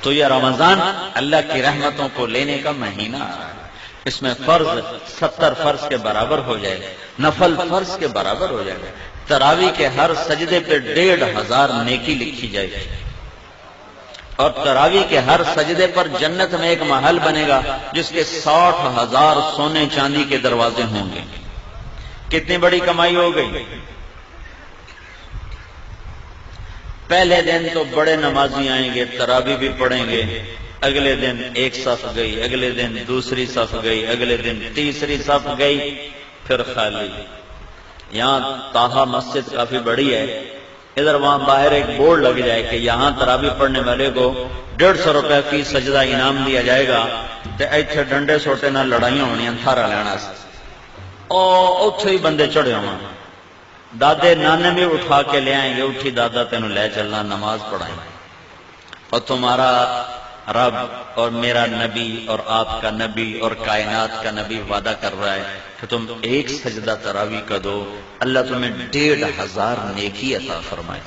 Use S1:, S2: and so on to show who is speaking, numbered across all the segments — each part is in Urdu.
S1: تو یہ رمضان اللہ کی رحمتوں کو لینے کا مہینہ آ رہا ہے، اس میں فرض 70 فرض کے برابر ہو جائے گا، نفل فرض کے برابر ہو جائے گا، تراویح کے ہر سجدے پہ 1500 نیکی لکھی جائے گی، اور تراویح کے ہر سجدے پر جنت میں ایک محل بنے گا جس کے 60,000 سونے چاندی کے دروازے ہوں گے۔ کتنی بڑی کمائی ہو گئی۔ پہلے دن تو بڑے نمازی آئیں گے، تراویح بھی پڑھیں گے، اگلے دن ایک صف گئی، اگلے دن دوسری صف گئی، اگلے دن تیسری صف گئی، پھر خالی۔ یہاں طاہا مسجد کافی بڑی ہے، ادھر وہاں باہر ایک بورڈ لگ جائے کہ یہاں تراویح پڑھنے والے کو 150 روپے فی سجدہ انعام دیا جائے گا، تے ایتھے ڈنڈے سوٹے نال لڑائیاں ہونیاں تھارا لینا سے، اوتھے ہی بندے چڑھے ہوں، دادے نانے بھی اٹھا کے لے آئیں گے، اٹھی دادا تینوں لے چلنا، نماز پڑھائیں گے، اور تمہارا رب اور میرا نبی اور آپ کا نبی اور کائنات کا نبی وعدہ کر رہا ہے کہ تم ایک سجدہ تراویح کا دو، اللہ تمہیں 1500 نیکی عطا فرمائے،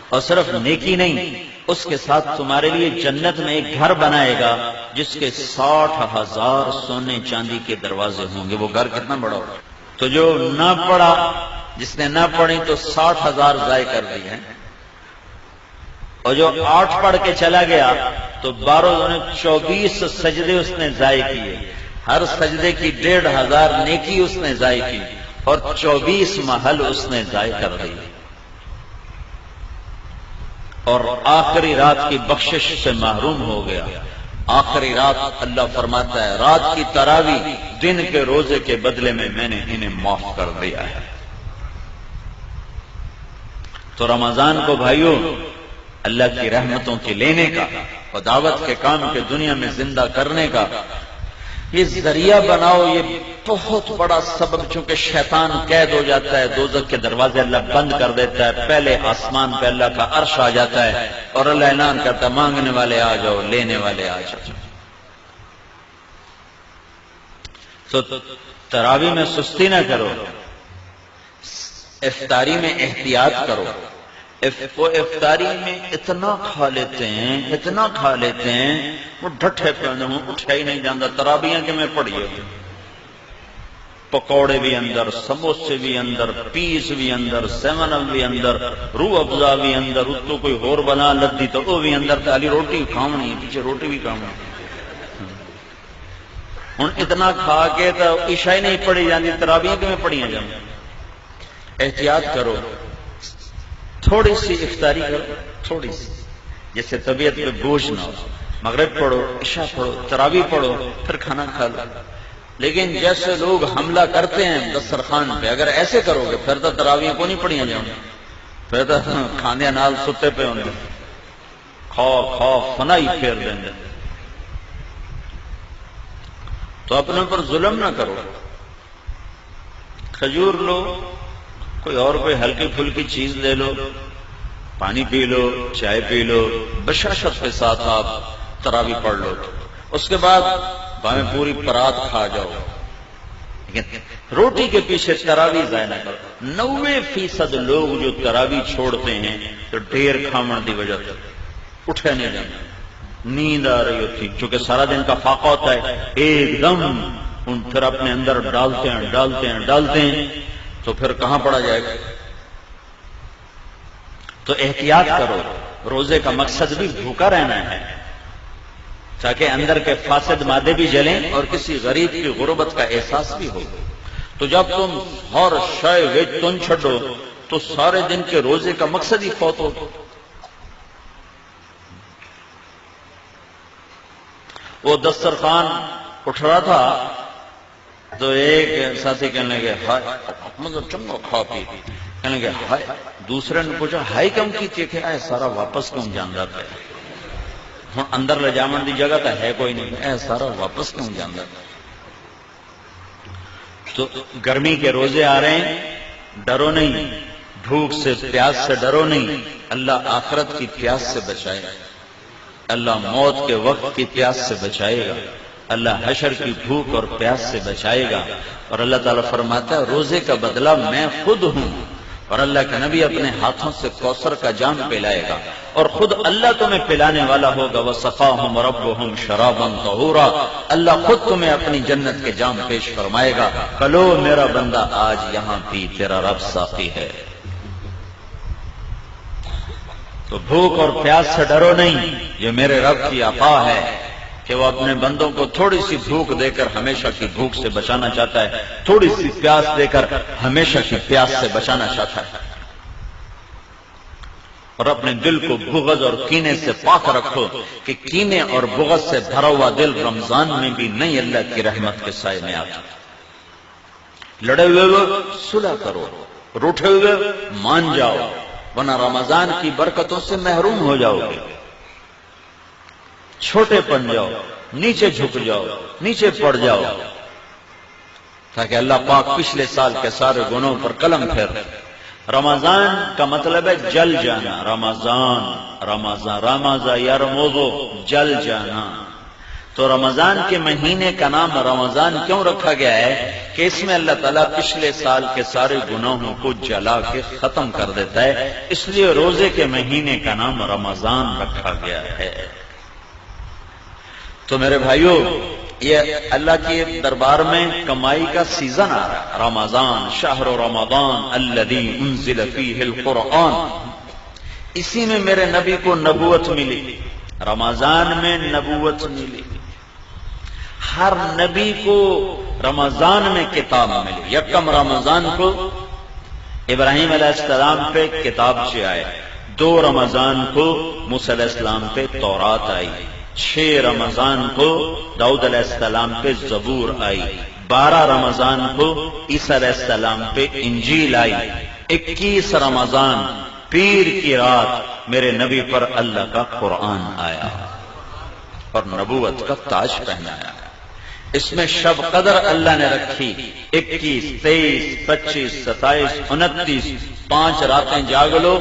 S1: اور صرف نیکی نہیں، اس کے ساتھ تمہارے لیے جنت میں ایک گھر بنائے گا جس کے 60,000 سونے چاندی کے دروازے ہوں گے۔ وہ گھر کتنا بڑا ہوگا؟ تو جو نہ پڑھا، جس نے نہ پڑھی تو 60,000 ضائع کر دی ہے، اور جو 8 پڑھ کے چلا گیا تو 24 سجدے اس نے ضائع کیے، ہر سجدے کی 1500 نیکی اس نے ضائع کی، اور 24 محل اس نے ضائع کر دی، اور آخری رات کی بخشش سے محروم ہو گیا۔ آخری رات اللہ فرماتا ہے رات کی تراویح دن کے روزے کے بدلے میں میں نے انہیں معاف کر دیا ہے۔ تو رمضان کو بھائیوں اللہ کی رحمتوں کے لینے کا اور دعوت کے کام کے دنیا میں زندہ کرنے کا یہ ذریعہ بناؤ، یہ بہت بڑا سبب، چونکہ شیطان قید ہو جاتا ہے، دوزخ کے دروازے اللہ بند کر دیتا ہے، پہلے آسمان پہ اللہ کا عرش آ جاتا ہے اور اللہ اعلان کرتا ہے مانگنے والے آ جاؤ، لینے والے آ جاؤ۔ تو تراویح میں سستی نہ کرو، افطاری میں احتیاط کرو۔ وہ افطاری میں اتنا کھا لیتے ہیں، اتنا کھا لیتے ہیں، وہ ڈھٹے پہ ہوں، اٹھا ہی نہیں جاتا۔ تراویح کے میں پڑھیے، پکوڑے بھی اندر، سموسے بھی اندر، پیس بھی اندر، 7 اپ بھی اندر، روح افزا بھی اندر، اتو کوئی اور بنا لدی تو وہ بھی اندر، تالی روٹی کھاونی، پیچھے روٹی بھی کھاونی۔ ہوں اتنا کھا کے تو عشاء ہی نہیں پڑھی جاتی، تراویح کے میں پڑھیاں جاتی۔ احتیاط کرو، تھوڑی سی افطاری کرو، تھوڑی سی، جیسے طبیعت پہ بوجھ نہ ہو۔ مغرب پڑھو، عشاء پڑھو، تراویح پڑھو، پھر کھانا کھا لو۔ لیکن جیسے لوگ حملہ کرتے ہیں دسترخوان پہ، اگر ایسے کرو گے پھر تو تراویح کو نہیں پڑھیاں جاؤں گی، پھر تو کھاندے نال ستے پہ ہوں گے، کھا فنا ہی پھیر دیں گے۔ تو اپنے پر ظلم نہ کرو، کھجور لو، کوئی اور کوئی ہلکی پھلکی چیز لے لو، پانی پی لو، چائے پی لو، بشاشت کے ساتھ آپ تراویح پڑھ لو، اس کے بعد بھاویں پوری پرات کھا جاؤ، لیکن روٹی کے پیچھے تراویح ضائع نہ کرو۔ 90% لوگ جو تراویح چھوڑتے ہیں تو ڈھیر کھاون دی وجہ سے اٹھے نہیں جاتے، نیند آ رہی ہوتی، چونکہ سارا دن کا فاقہ ہوتا ہے، ایک دم ان پھر اپنے اندر ڈالتے ہیں تو پھر کہاں پڑا جائے گا۔ تو احتیاط کرو، روزے کا مقصد بھی بھوکا رہنا ہے تاکہ اندر کے فاسد مادے بھی جلیں اور کسی غریب کی غربت کا احساس بھی ہو۔ تو جب تم ہر شے وچ تن چھڈو تو سارے دن کے روزے کا مقصد ہی فوت ہو۔ وہ دسترخوان اٹھ رہا تھا تو ایک ساتھی کہنے لگے ہائے مطلب چنگا کھا پی، کہنے لگے ہائے، دوسرے نے پوچھا ہائی کیوں کی کہ اے سارا واپس کیوں جاندا پہ، ہن اندر لے جاون دی جگہ تو ہے کوئی نہیں، اے سارا واپس کیوں جاندا پہ۔ تو گرمی کے روزے آ رہے ہیں، ڈرو نہیں، بھوک سے پیاس سے ڈرو نہیں، اللہ آخرت کی پیاس سے بچائے گا، اللہ موت کے وقت کی پیاس سے بچائے گا، اللہ حشر کی بھوک اور پیاس سے بچائے گا۔ اور اللہ تعالیٰ فرماتا ہے روزے کا بدلہ میں خود ہوں، اور اللہ کا نبی اپنے ہاتھوں سے کوثر کا جام پلائے گا اور خود اللہ تمہیں پلانے والا ہوگا وَسَقَاهُمْ رَبُّهُمْ شَرَابًا طَهُورًا، اللہ خود تمہیں اپنی جنت کے جام پیش فرمائے گا، کلو میرا بندہ آج یہاں بھی تیرا رب ساقی ہے۔ تو بھوک اور پیاس سے ڈرو نہیں، یہ میرے رب کی عطا ہے کہ وہ اپنے بندوں کو تھوڑی سی بھوک دے کر ہمیشہ کی بھوک سے بچانا چاہتا ہے، تھوڑی سی پیاس دے کر ہمیشہ کی پیاس سے بچانا چاہتا ہے۔ اور اپنے دل کو بغض اور کینے سے پاک رکھو کہ کینے اور بغض سے بھرا ہوا دل رمضان میں بھی نہیں اللہ کی رحمت کے سائے میں آتا۔ لڑے ہوئے صلح کرو، روٹھے ہوئے مان جاؤ، ورنہ رمضان کی برکتوں سے محروم ہو جاؤ گے۔ چھوٹے پن جاؤ، نیچے جھک جاؤ، نیچے پڑ جاؤ، تاکہ اللہ پاک پچھلے سال کے سارے گناہوں پر قلم پھیر۔ رمضان کا مطلب ہے جل جانا، رمضان یرمض، جل جانا۔ تو رمضان کے مہینے کا نام رمضان کیوں رکھا گیا ہے کہ اس میں اللہ تعالیٰ پچھلے سال کے سارے گناہوں کو جلا کے ختم کر دیتا ہے، اس لیے روزے کے مہینے کا نام رمضان رکھا گیا ہے۔ تو میرے بھائیو، یہ اللہ کے دربار میں کمائی کا سیزن آ رہا ہے۔ رمضان شہر رمضان الذی انزل فیہ القرآن، اسی میں میرے نبی کو نبوت ملی، رمضان میں نبوت ملی۔ ہر نبی کو رمضان میں کتاب ملی۔ یکم رمضان کو ابراہیم علیہ السلام پہ کتاب سے آئے، 2 رمضان کو موسیٰ علیہ السلام پہ تورات آئی، 6 رمضان کو داؤد علیہ السلام پہ زبور آئی، 12 رمضان کو عیسیٰ علیہ السلام پہ انجیل آئی، 21 رمضان پیر کی رات میرے نبی پر اللہ کا قرآن آیا اور نبوت کا تاج پہنایا۔ اس میں شب قدر اللہ نے رکھی، 21، 23، 25، 27، 29، 5 راتیں جاگ لو،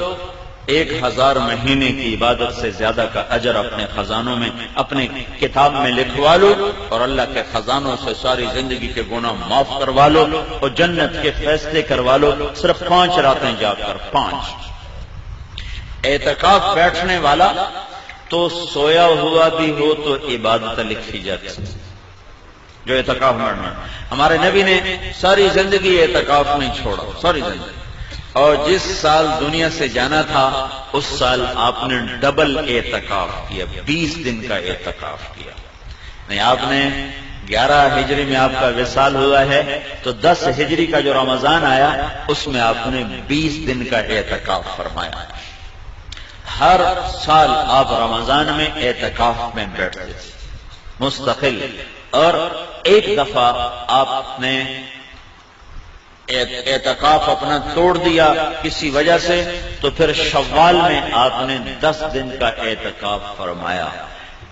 S1: 1000 مہینے کی عبادت سے زیادہ کا اجر اپنے خزانوں میں، اپنے کتاب میں لکھوا لو، اور اللہ کے خزانوں سے ساری زندگی کے گناہ معاف کروا لو اور جنت کے فیصلے کروا لو، صرف 5 راتیں جا کر 5۔ اعتکاف بیٹھنے والا تو سویا ہوا بھی ہو تو عبادت لکھی جاتی، جو اعتکاف میں ہمارے نبی نے ساری زندگی اعتکاف میں چھوڑا، ساری زندگی، اور جس سال دنیا سے جانا تھا اس سال آپ نے ڈبل اعتکاف کیا، 20 دن کا اعتکاف کیا۔ نہیں، آپ نے 11 ہجری میں آپ کا وصال ہوا ہے تو 10 ہجری کا جو رمضان آیا اس میں آپ نے 20 دن کا اعتکاف فرمایا۔ ہر سال آپ رمضان میں اعتکاف میں بیٹھتے تھے مستقل، اور ایک دفعہ آپ نے اعتکاف اپنا توڑ دیا کسی وجہ سے، تو پھر شوال میں آپ نے 10 دن کا اعتکاف فرمایا۔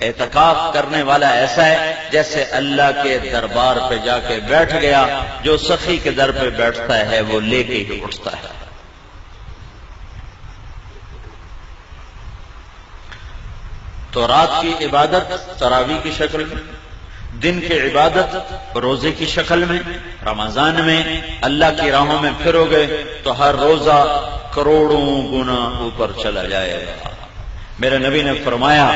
S1: اعتکاف کرنے والا ایسا ہے جیسے اللہ کے دربار پہ جا کے بیٹھ گیا، جو سخی کے در پہ بیٹھتا ہے وہ لے کے ہی اٹھتا ہے۔ تو رات کی عبادت تراویح کی شکل میں، دن کی عبادت روزے کی شکل میں۔ رمضان میں اللہ کی راہوں میں پھرو گے تو ہر روزہ کروڑوں گنا اوپر چلا جائے گا۔ میرے نبی نے فرمایا،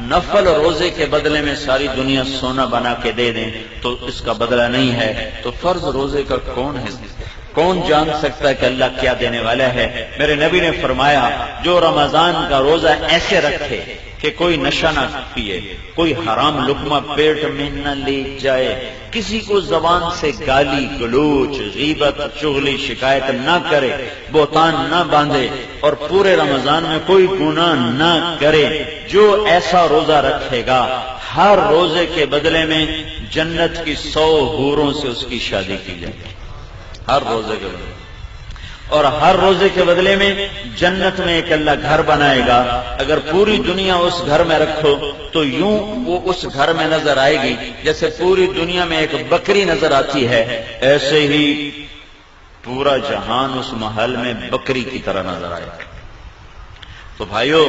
S1: نفل روزے کے بدلے میں ساری دنیا سونا بنا کے دے دیں تو اس کا بدلہ نہیں ہے، تو فرض روزے کا کون جان سکتا ہے کہ اللہ کیا دینے والا ہے؟ میرے نبی نے فرمایا، جو رمضان کا روزہ ایسے رکھے کہ کوئی نشہ نہ پیے، کوئی حرام لقمہ پیٹ میں نہ لے جائے، کسی کو زبان سے گالی گلوچ غیبت چغلی شکایت نہ کرے، بہتان نہ باندھے، اور پورے رمضان میں کوئی گناہ نہ کرے، جو ایسا روزہ رکھے گا ہر روزے کے بدلے میں جنت کی 100 حوروں سے اس کی شادی کی جائے گی، ہر روزے کے بدلے، اور ہر روزے کے بدلے میں جنت میں ایک اللہ گھر بنائے گا۔ اگر پوری دنیا اس گھر میں رکھو تو یوں وہ اس گھر میں نظر آئے گی جیسے پوری دنیا میں ایک بکری نظر آتی ہے، ایسے ہی پورا جہان اس محل میں بکری کی طرح نظر آئے گا۔ تو بھائیو،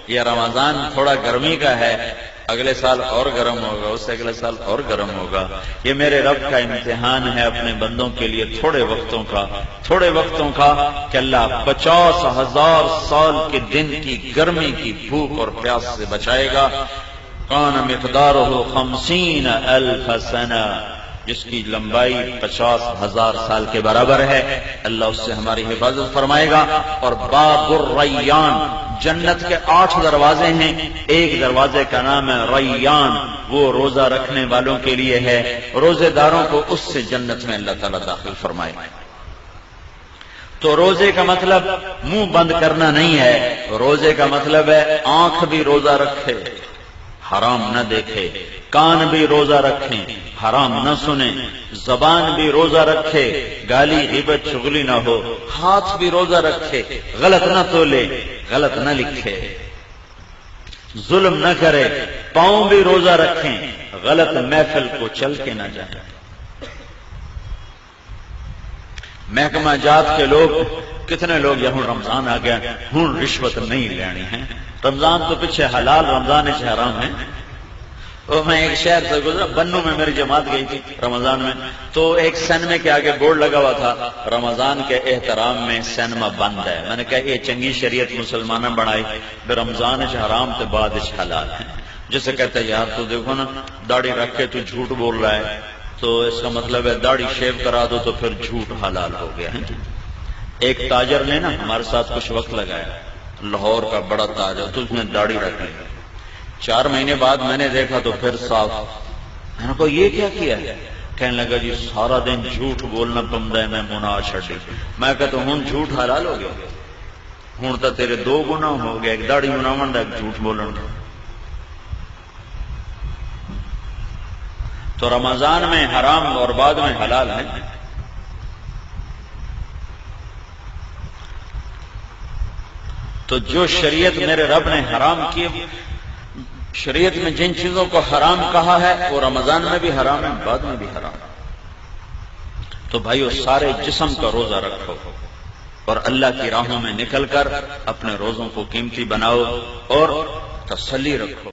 S1: یہ رمضان تھوڑا گرمی کا ہے، اگلے سال اور گرم ہوگا، اس سے اگلے سال اور گرم ہوگا۔ یہ میرے رب کا امتحان ہے اپنے بندوں کے لیے تھوڑے وقتوں کا کہ اللہ 50,000 سال کے دن کی گرمی کی بھوک اور پیاس سے بچائے گا۔ کان مقدارہ 50,000 سنہ، جس کی لمبائی 50,000 سال کے برابر ہے، اللہ اس سے ہماری حفاظت فرمائے گا۔ اور باب الریان، جنت کے 8 دروازے ہیں، ایک دروازے کا نام ہے ریان، وہ روزہ رکھنے والوں کے لیے ہے، روزے داروں کو اس سے جنت میں اللہ تعالیٰ داخل فرمائے گا۔ تو روزے کا مطلب منہ بند کرنا نہیں ہے، روزے کا مطلب ہے آنکھ بھی روزہ رکھے، حرام نہ دیکھے، کان بھی روزہ رکھیں، حرام نہ سنیں، زبان بھی روزہ رکھے، گالی غیبت چغلی نہ ہو، ہاتھ بھی روزہ رکھے، غلط نہ تولے، غلط نہ لکھے، ظلم نہ کرے، پاؤں بھی روزہ رکھیں، غلط محفل کو چل کے نہ جائیں۔ محکمہ جات کے لوگ، کتنے لوگ یہاں رمضان آ گیا ہوں رشوت نہیں لینی ہے، رمضان تو پیچھے حلال، رمضان سے حرام ہے۔ اور میں ایک شہر سے گزرا، بنو میں میری جماعت گئی تھی رمضان میں، تو ایک سینما کے آگے بورڈ لگا ہوا تھا رمضان کے احترام میں سینما بند ہے۔ میں نے کہا یہ چنگی شریعت مسلمانہ بنائی، رمضان سے حرام تو بعد حلال ہے۔ جسے کہتا ہے یار تو دیکھو نا داڑھی رکھ کے تو جھوٹ بول رہا ہے، تو اس کا مطلب ہے داڑھی شیو کرا دو تو پھر جھوٹ حلال ہو گیا ہے۔ ایک تاجر نے نا ہمارے ساتھ کچھ وقت لگایا، لاہور کا بڑا تاجر، تو اس نے داڑھی رکھ لی۔ 4 مہینے بعد میں نے دیکھا تو پھر صاف۔ میں نے کہا یہ کیا کیا ہے؟ کہنے لگا جی سارا دن جھوٹ بولنا پمدا ہے، میں مناہ چھڈی۔ میں کہتا ہوں جھوٹ حلال ہو گیا، ہوں تو تیرے 2 گناہ ہو گئے، ایک داڑھی مناون دا، ایک جھوٹ بولن دا۔ تو رمضان میں حرام اور بعد میں حلال ہے۔ تو جو شریعت میرے رب نے حرام کی، شریعت میں جن چیزوں کو حرام کہا ہے وہ رمضان میں بھی حرام ہے، بعد میں بھی حرام ہے۔ تو بھائیو سارے جسم کا روزہ رکھو اور اللہ کی راہوں میں نکل کر اپنے روزوں کو قیمتی بناؤ اور تسلی رکھو۔